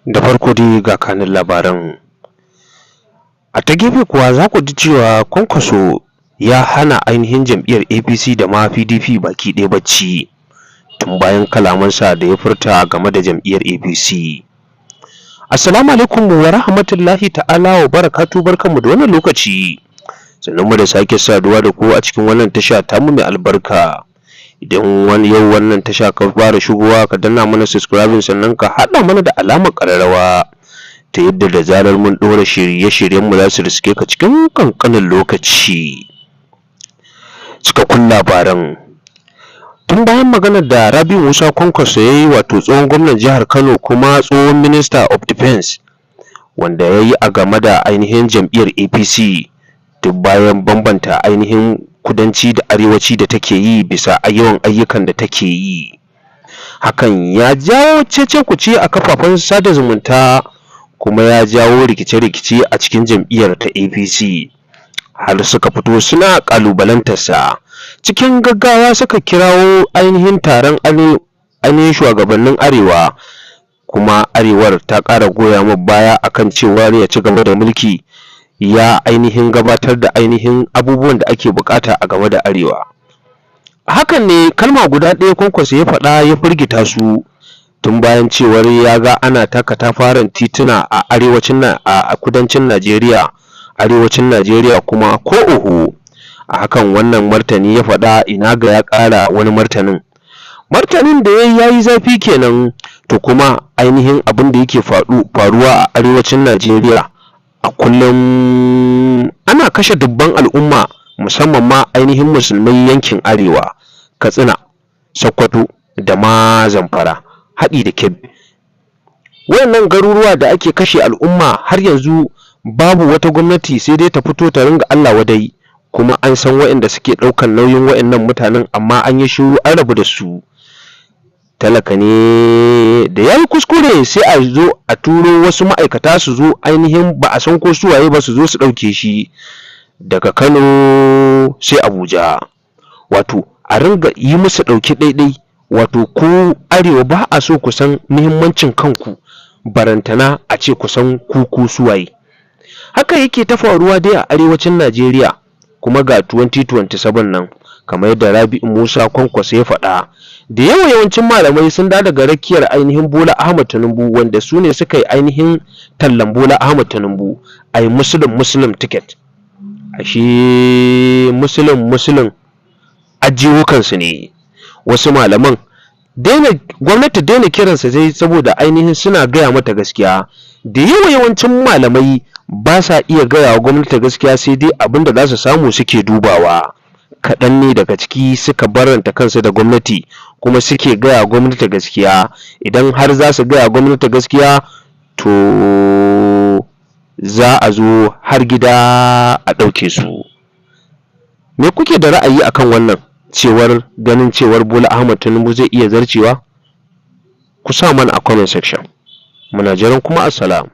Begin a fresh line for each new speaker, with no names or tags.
Da farko dai ga kanin labaran. A ta gefe kuwa za ku ji cewa Kwankwaso ya hana ainihin jam'iyyar APC da ma PDP baki ɗaya bacci tun bayan kalamansa da ya furta game da jam'iyyar APC. Assalamu alaikum wa rahmatullahi ta'ala wa barakatu, barkanmu da wannan lokaci. Sannan mu da sake saduwa da ku a cikin wannan tasha tamu mai albarka. Idan yau wannan tasha ka fara shigowa, ka danna mana subscribing sannan ka haɗa mana da alamar ƙararrawa ta yadda da zarar mun ɗora shirye-shiryen mu za su riske ka cikin ƙanƙanin lokaci. Cikakkun labaran. Tun bayan maganar da Rabi'u Musa Kwankwaso ya yi, wato tsohon gwamnan jihar Kano kuma tsohon Minister of Defense, wanda ya yi a game da ainihin jam'iyyar APC duk bayan bambanta ainihin kudanci da arewaci da take yi bisa yawan ayyukan da take yi. Hakan ya jawo cece-kuce a kafafen sada zumunta kuma ya jawo rikice-rikice a cikin jam'iyyar ta APC, har suka fito suna kalubalantarsa. Cikin gaggawa suka kirawo ainihin taron ainihin shugabannin arewa, kuma arewar ta ƙara goya mu baya akan cewa ya ci gaba da mulki, ya ainihin gabatar da ainihin abubuwan da ake bukata a game da arewa. Hakan ne kalma guda ɗaya Kwankwaso ya faɗa ya firgita su, tun bayan cewar ya ga ana taka katafaren tituna a kudancin Najeriya, arewacin Najeriya kuma ko oho. A hakan wannan martani ya faɗa, ina ga ya ƙara wani martanin da ya yi zafi kenan. To kuma ainihin abin da yake faruwa a arewacin Najeriya a kullum, ana kashe dubban al'umma, musamman ma ainihin musulmai yankin arewa, Katsina, Sokoto da ma Zamfara, haɗi da Kebbi. Wayannan garuruwa da ake kashe al'umma har yanzu babu wata gwamnati, sai dai ta fito ta ringa Allah wadai, kuma an san wayanda suke ɗaukan nauyin wayannan mutanen, amma an yi shiru, an rabu da su. Talaka ne da ya yi kuskure sai a zo a turo wasu ma'aikata su zo, ainihin ba a san ko su waye ba, su zo su ɗauke shi daga Kano sai Abuja. Wato a ringa yi musu ɗauki ɗaiɗai. Wato ku arewa ba a so ku san muhimmancin kanku, barantana a ce ku san ku su waye. Haka yake ta faruwa dai a arewacin Najeriya, kuma ga 2027 nan, kamar yadda Rabi'u Musa Kwankwaso ya faɗa, da yawancin malamai sun daga rakiyar ainihin Bola Ahmed Tinubu, wanda su ne suka yi ainihin tallan Bola Ahmed Tinubu ai muslim ticket. Ashe muslim ajiwukansu ne. Wasu malaman gwamnati daina kiransa zai, saboda ainihin suna gaya mata gaskiya. Da yawancin malamai ba sa iya gaya wa gwamnati gaskiya, sai dai abin da za su samu suke dubawa. Kaɗan ne daga ciki suka barranta kansu da gwamnati, kuma suke gaya gwamnati gaskiya. Idan har za su gaya gwamnati gaskiya, to za a zo har gida a ɗauke su. Me kuke da ra'ayi akan wannan, cewar ganin cewar Bola Ahmed Tinubu zai iya zarcewa? Ku sa mana a comment section. Muna jiran kuma. Assalam.